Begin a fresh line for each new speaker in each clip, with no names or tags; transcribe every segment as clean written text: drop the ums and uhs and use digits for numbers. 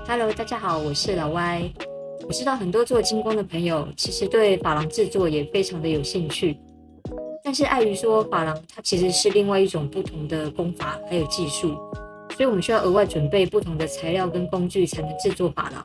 Hello， 大家好，我是老歪。我知道很多做精工的朋友其實對珐琅製作也非常的有興趣，但是礙於說珐琅它其實是另外一種不同的工法還有技術，所以我們需要額外準備不同的材料跟工具才能製作珐琅。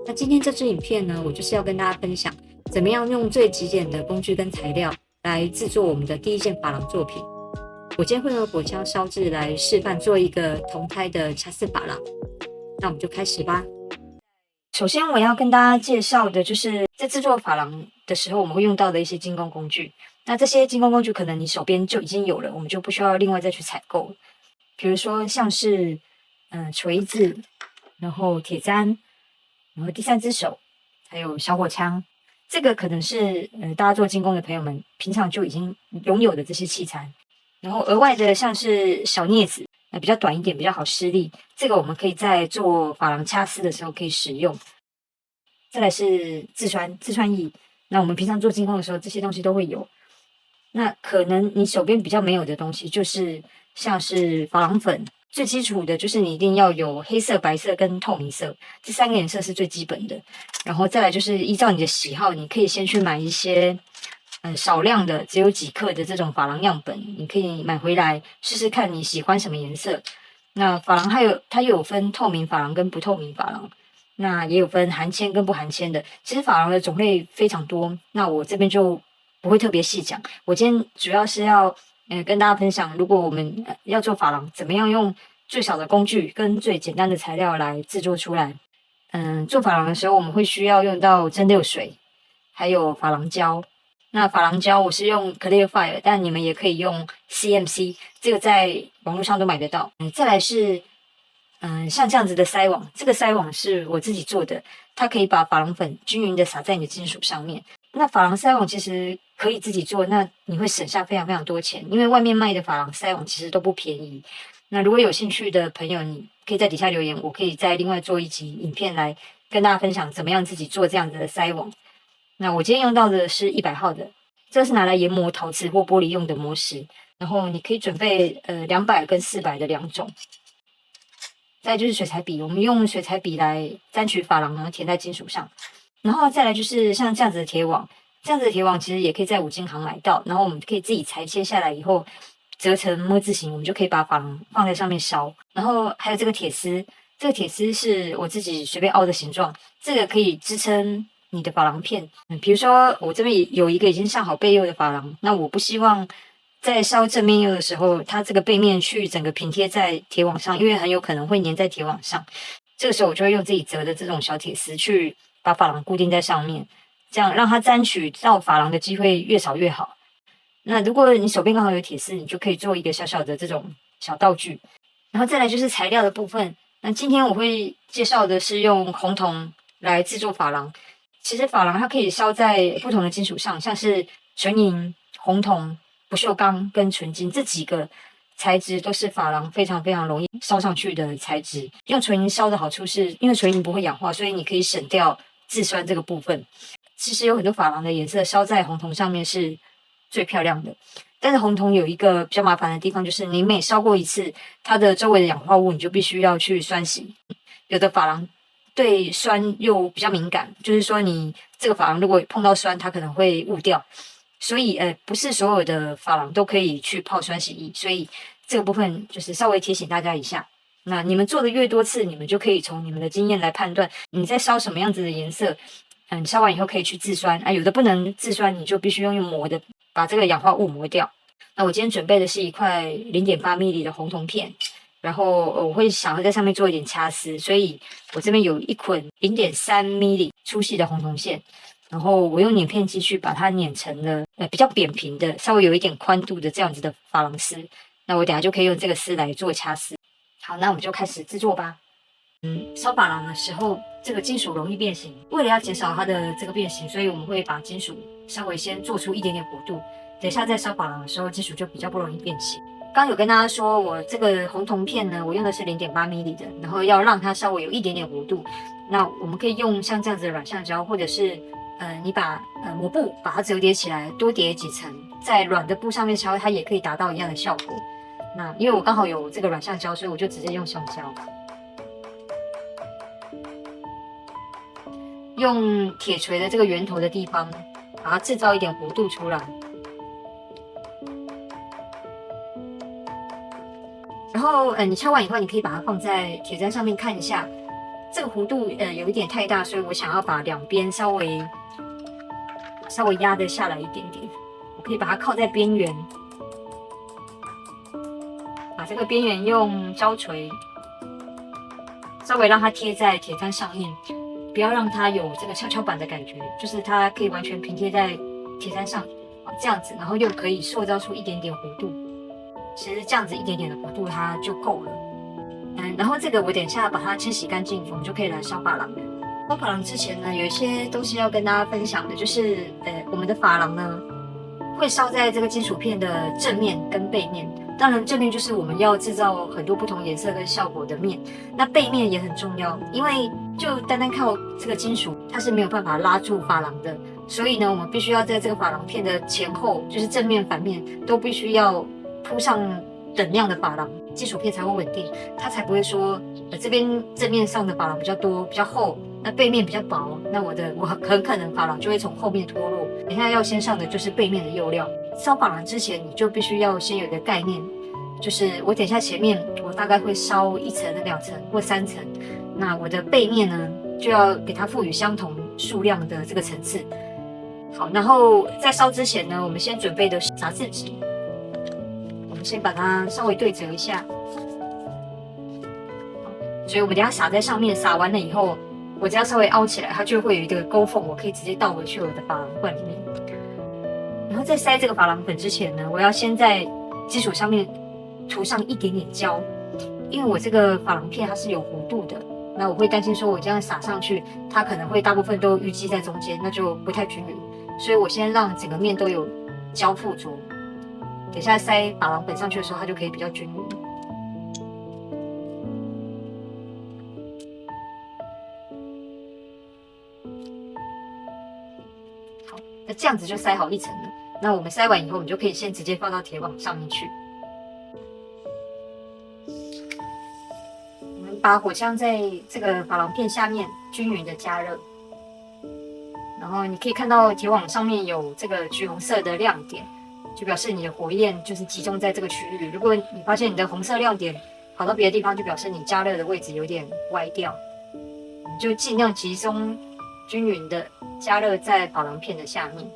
那今天這支影片呢，我就是要跟大家分享怎麼樣用最極簡的工具跟材料來製作我們的第一件珐琅作品。我今天會用火槍燒製來示範做一個銅胎的掐絲珐琅。那我們就開始吧。首先我要跟大家介紹的就是在製作珐琅的時候我們會用到的一些精工工具。那這些精工工具可能你手邊就已經有了，我們就不需要另外再去採購。比如說像是錘子，然後鐵砧，然後第三隻手，還有小火槍。這個可能是大家做精工的朋友們平常就已經擁有的這些器材。然後額外的像是小鑷子，比較短一點，比較好施力。這個我們可以在做珐琅掐絲的時候可以使用。再來是自穿液，那我們平常做精工的時候，這些東西都會有。那可能你手邊比較沒有的東西，就是像是珐琅粉。最基礎的就是你一定要有黑色、白色跟透明色，這三個顏色是最基本的。然後再來就是依照你的喜好，你可以先去買一些少量的只有幾克的這種珐琅樣本，你可以買回來試試看你喜歡什麼顏色。那珐琅它又有分透明珐琅跟不透明珐琅，那也有分含鉛跟不含鉛的。其實珐琅的種類非常多，那我這邊就不會特別細講。我今天主要是要跟大家分享，如果我們要做珐琅，怎麼樣用最少的工具跟最簡單的材料來制作出來。做珐琅的時候我們會需要用到蒸餾水，還有珐琅膠。那珐琅膠我是用 Clearfier， 但你們也可以用 CMC， 這個在網絡上都買得到。再來是像這樣子的篩網，這個篩網是我自己做的，它可以把珐琅粉均勻的撒在你的金屬上面。那珐琅篩網其實可以自己做，那你會省下非常非常多錢，因為外面賣的珐琅篩網其實都不便宜。那如果有興趣的朋友，你可以在底下留言，我可以再另外做一集影片來跟大家分享怎麼樣自己做這樣子的篩網。那我今天用到的是100號的，這是拿來研磨陶瓷或玻璃用的磨石。然後你可以準備200跟400的兩種。再來就是水彩筆，我們用水彩筆來沾取珐琅，然後填在金屬上。然後再來就是像這樣子的鐵網，這樣子的鐵網其實也可以在五金行買到。然後我們可以自己裁切下來以後折成麼字形，我們就可以把珐琅放在上面燒。然後還有這個鐵絲，這個鐵絲是我自己隨便凹的形狀，這個可以支撐你的珐琅片。比如說我這邊有一個已經上好背釉的珐琅，那我不希望在燒正面釉的時候，它這個背面去整個平貼在鐵網上，因為很有可能會粘在鐵網上。這個時候我就會用自己折的這種小鐵絲去把珐琅固定在上面，這樣讓它沾取到珐琅的機會越少越好。那如果你手邊剛好有鐵絲，你就可以做一個小小的這種小道具。然後再來就是材料的部分，那今天我會介紹的是用紅銅來制作珐琅。其實珐琅它可以燒在不同的金屬上，像是純銀、紅銅、不鏽鋼跟純金，這幾個材質都是珐琅非常非常容易燒上去的材質。用純銀燒的好處是，因為純銀不會氧化，所以你可以省掉自酸這個部分。其實有很多珐琅的顏色燒在紅銅上面是最漂亮的，但是紅銅有一個比較麻煩的地方，就是你每燒過一次，它的周圍的氧化物你就必須要去酸洗。有的珐琅對酸又比較敏感，就是說你這個珐琅如果碰到酸，它可能會霧掉。所以不是所有的珐琅都可以去泡酸洗液，所以這個部分就是稍微提醒大家一下。那你們做的越多次，你們就可以從你們的經驗來判斷你在燒什麼樣子的顏色。燒完以後可以去自酸有的不能自酸，你就必須用磨的把這個氧化物磨掉。那我今天準備的是一塊0.8 mm 的紅銅片，然後我會想要在上面做一點掐絲，所以我這邊有一捆0.3 mm 粗細的紅銅線。然後我用碾片機去把它碾成了比較扁平的，稍微有一點寬度的這樣子的珐琅絲。那我等下就可以用這個絲來做掐絲。好，那我們就開始制作吧。燒珐琅的時候，這個金屬容易變形，為了要減少它的這個變形，所以我們會把金屬稍微先做出一點點弧度。等一下在燒珐琅的時候，金屬就比較不容易變形。剛有跟大家說，我這個紅銅片呢，我用的是0.8 mm 的，然後要讓它稍微有一點點弧度。那我们可以用像這樣子的軟橡膠，或者是你把抹布把它折疊起來，多疊幾層，在軟的布上面燒，它也可以達到一樣的效果。那因為我剛好有這個軟橡膠，所以我就直接用橡膠。用鐵錘的這個圓頭的地方，把它製造一點弧度出來。然後你敲完以後，你可以把它放在鐵砧上面看一下，這個弧度有一點太大，所以我想要把兩邊稍微壓得下來一點點。我可以把它靠在邊緣，把這個邊緣用膠錘稍微讓它貼在鐵砧上面，不要讓它有這個蹺蹺板的感覺，就是它可以完全平貼在鐵砧上，這樣子，然後又可以塑造出一點點弧度。其實這樣子一點點的弧度它就夠了。然後這個我等一下把它清洗乾淨，我們就可以來燒珐琅了。燒珐琅之前呢，有一些東西要跟大家分享的，就是我們的珐琅呢會燒在這個金屬片的正面跟背面。當然正面就是我們要製造很多不同顏色跟效果的面，那背面也很重要，因為就單單靠這個金屬它是沒有辦法拉住珐琅的，所以呢我們必須要在這個珐琅片的前後，就是正面反面都必須要鋪上等量的珐琅，金屬片才會穩定，它才不會說這邊正面上的珐琅比較多比較厚，那背面比較薄，那我很可能珐琅就會從後面脫落。等一下要先上的就是背面的釉料。燒珐琅之前，你就必須要先有一個概念，就是我等一下前面我大概會燒1層、2層或3層，那我的背面呢就要給它賦予相同數量的這個層次。好，然後在燒之前呢，我們先準備的是雜誌紙。先把它稍微對折一下，所以我們等一下撒在上面，撒完了以後，我只要稍微凹起來，它就會有一個溝縫，我可以直接倒回去我的珐琅罐裡面。然後在塞這個珐琅粉之前呢，我要先在基礎上面塗上一點點膠，因為我這個珐琅片它是有弧度的，那我會擔心說我這樣撒上去，它可能會大部分都淤積在中間，那就不太均勻，所以我先讓整個面都有膠附着。等一下塞珐琅粉上去的時候，它就可以比較均勻。好，那這樣子就塞好1層了。那我們塞完以後，我們就可以先直接放到鐵網上面去。我們把火槍在這個珐琅片下面均勻的加熱，然後你可以看到鐵網上面有這個橘紅色的亮點，就表示你的火焰就是集中在這個區域。如果你發現你的紅色亮點跑到別的地方，就表示你加熱的位置有點歪掉。你就盡量集中均勻的加熱在珐琅片的下面。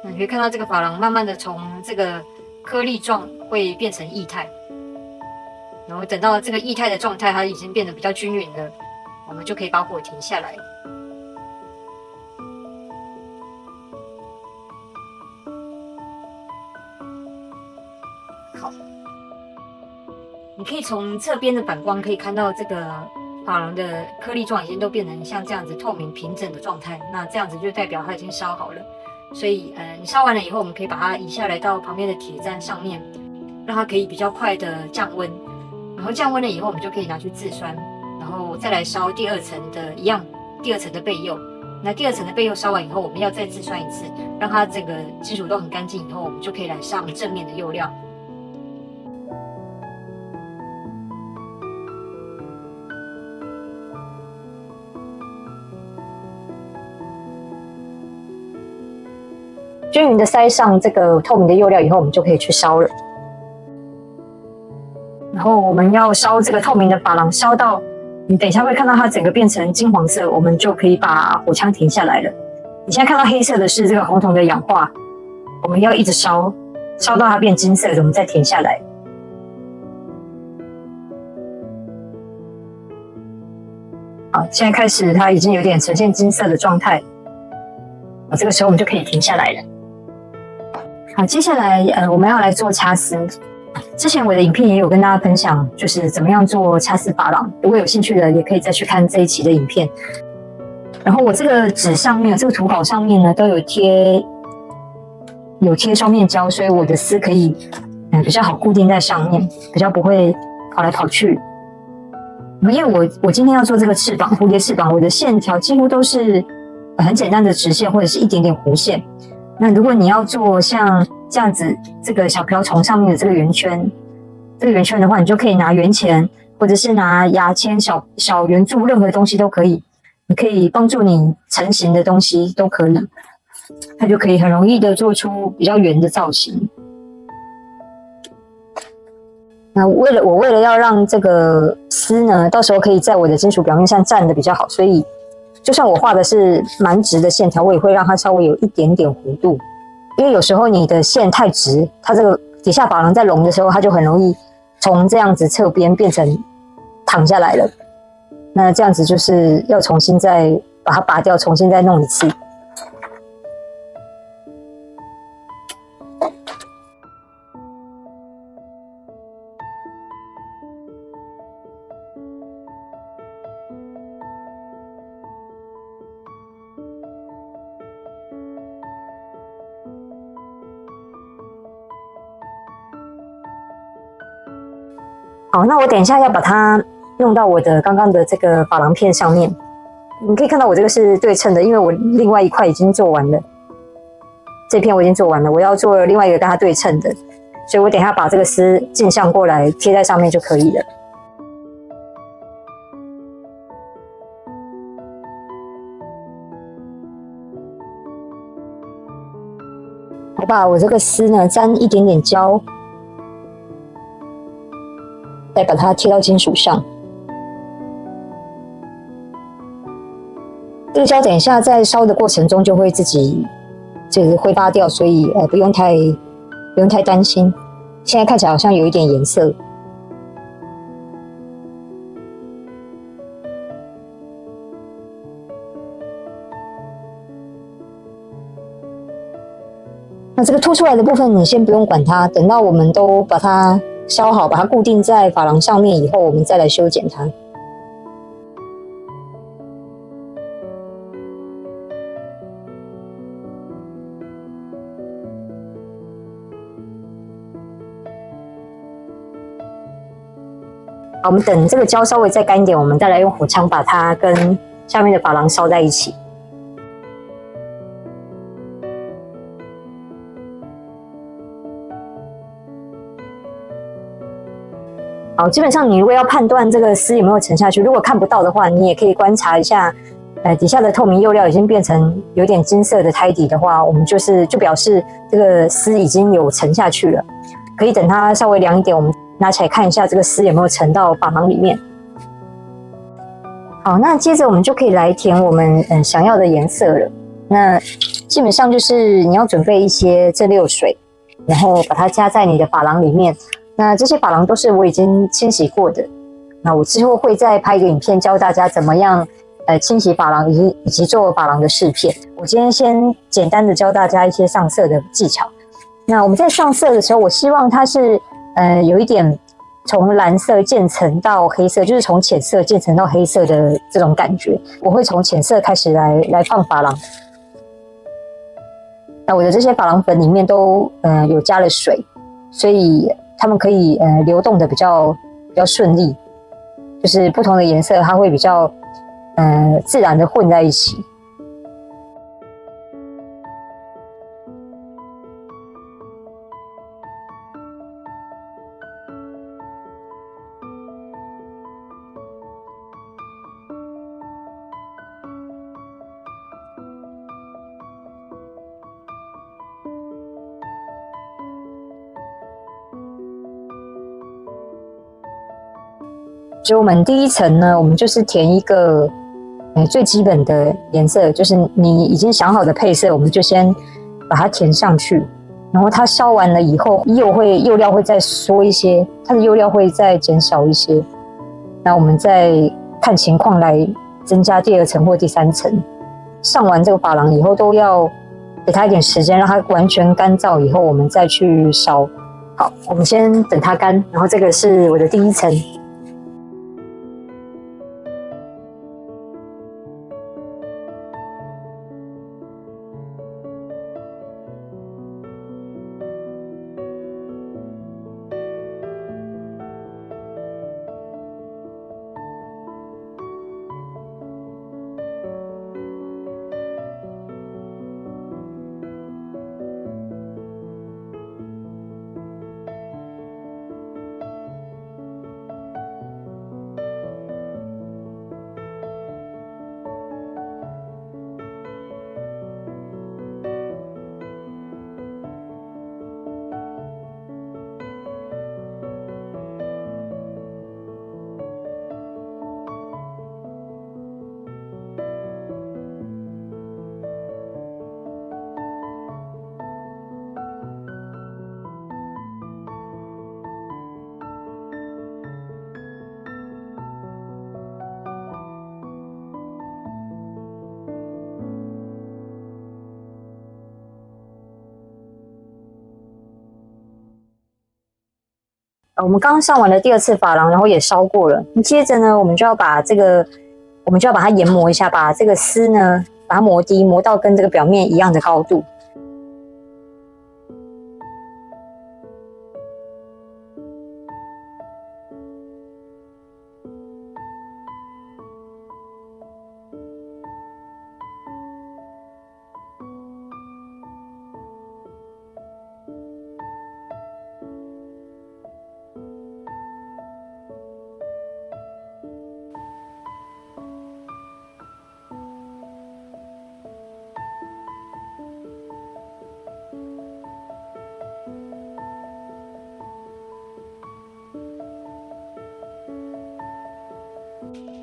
那你可以看到這個珐琅慢慢的從這個顆粒狀會變成液態，然後等到這個液態的狀態它已經變得比較均勻了，我們就可以把火停下來。好，你可以從側邊的反光可以看到這個珐琅的顆粒狀已經都變成像這樣子透明平整的狀態，那這樣子就代表它已經燒好了。所以你燒完了以後，我們可以把它移下來到旁邊的鐵砧上面，讓它可以比較快的降溫。然後降溫了以後，我們就可以拿去自酸，然後再來燒第2層的一樣，第2層的背釉。那第2層的背釉燒完以後，我們要再自酸一次，讓它整個金屬都很乾淨以後，我們就可以來上正面的釉料。均勻的塞上這個透明的釉料以後，我們就可以去燒了。然後我們要燒這個透明的珐琅，燒到你等一下會看到它整個變成金黃色，我們就可以把火槍停下來了。你現在看到黑色的是這個紅銅的氧化，我們要一直燒，燒到它變金色的，我們再停下來。好，現在開始它已經有點呈現金色的狀態，這個時候我們就可以停下來了。好，接下來我們要來做掐絲。之前我的影片也有跟大家分享，就是怎麼樣做掐絲珐琅。如果有興趣的，也可以再去看這一期的影片。然後我這個紙上面，這個圖稿上面呢，都有貼雙面膠，所以我的絲可以比較好固定在上面，比較不會跑來跑去。因為我今天要做這個翅膀，蝴蝶翅膀，我的線條幾乎都是很簡單的直線或者是一點點弧線。那如果你要做像這樣子，這個小瓢蟲上面的這個圓圈，的話，你就可以拿圓鉗
或者是拿牙籤、小圓柱，任何東西都可以。你可以幫助你成型的東西都可以，它就可以很容易的做出比較圓的造型。那为了要讓這個絲呢，到時候可以在我的金屬表面上站得比較好，所以就算我畫的是蠻直的線條，我也會讓它稍微有一點點弧度，因為有時候你的線太直，它這個底下珐琅在隆的時候，它就很容易從這樣子側邊變成躺下來了。那這樣子就是要重新再把它拔掉，重新再弄一次。好，那我等一下要把它用到我的刚刚的這個珐琅片上面。你可以看到我這個是對稱的，因為我另外一塊已經做完了，這片我已經做完了，我要做另外一個跟它對稱的，所以我等一下把這個絲鏡像過來貼在上面就可以了。我把我這個絲呢沾一點點膠，再把它貼到金屬上。這個膠等一下在燒的過程中就會自己就是揮發掉，所以不用太擔心。現在看起來好像有一點顏色。那這個凸出來的部分你先不用管它，等到我們都把它燒好，把它固定在珐琅上面以後，我們再來修剪它。好，我們等這個膠稍微再乾一點，我們再來用火槍把它跟下面的珐琅燒在一起。好，基本上你如果要判斷這個絲有沒有沉下去，如果看不到的話，你也可以觀察一下，底下的透明釉料已經變成有點金色的胎底的話，我們就表示這個絲已經有沉下去了。可以等它稍微涼一點，我們拿起來看一下這個絲有沒有沉到珐琅裡面。好，那接着我們就可以來填我們想要的顏色了。那基本上就是你要準備一些蒸餾水，然後把它加在你的珐琅裡面。那這些珐琅都是我已經清洗過的。那我之後會再拍一個影片教大家怎麼樣清洗珐琅以及做珐琅的飾片。我今天先簡單的教大家一些上色的技巧。那我們在上色的時候，我希望它是有一點從藍色漸層到黑色，就是從淺色漸層到黑色的這種感覺。我會從淺色開始來放珐琅。那我的這些珐琅粉裡面都有加了水，所以它們可以流動的比較順利，就是不同的顏色它會比較自然的混在一起。所以我們第一層呢，我們就是填一個最基本的顏色，就是你已經想好的配色，我們就先把它填上去。然後它燒完了以後，釉料會再縮一些，它的釉料會再減少一些。那我們再看情況來增加第二層或第三層。上完這個珐琅以後，都要給它一點時間，讓它完全乾燥以後，我們再去燒。好，我們先等它乾，然後這個是我的第一層。我們剛剛上完了第2次髮廊，然後也燒過了。接着呢，我們就要把它研磨一下，把這個絲呢，把它磨低，磨到跟這個表面一樣的高度。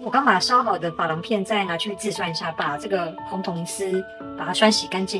我刚把烧好的珐琅片再拿去自涮一下，把这个红铜絲把它涮洗乾淨。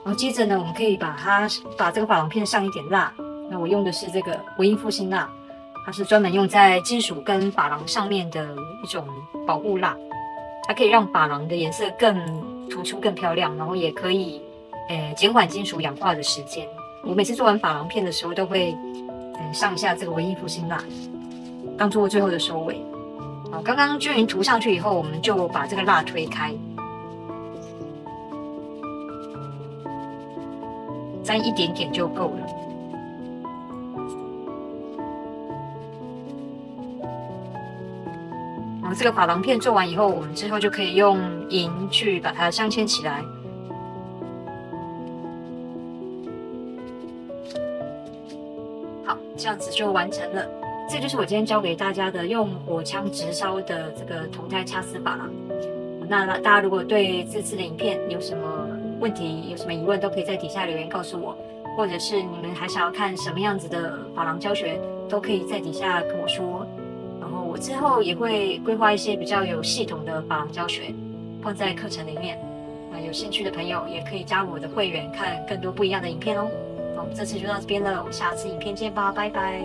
然後接着呢，我們可以把這個珐琅片上一點蠟。那我用的是這個微英復興蠟，它是專門用在金屬跟珐琅上面的一種保護蠟，它可以讓珐琅的顏色更突出、更漂亮，然後也可以減緩金屬氧化的時間。我每次做完珐琅片的時候，都會上一下這個微英復興蠟，當做最後的收尾。好，剛剛均勻塗上去以後，我們就把這個蠟推開，沾一點點就夠了。然後這個珐琅片做完以後，我們之後就可以用銀去把它鑲嵌起來。好，這樣子就完成了。這就是我今天教給大家的用火槍直燒的這個銅胎掐絲珐琅。那大家如果對這次的影片有什麼問題、有什麼疑問，都可以在底下留言告訴我，或者是你們還想要看什麼樣子的珐琅教學，都可以在底下跟我說。然後我之後也會規劃一些比較有系統的珐琅教學放在課程裡面。有興趣的朋友也可以加入我的會員，看更多不一樣的影片哦。好，這次就到這邊了，我們下次影片見吧，拜拜。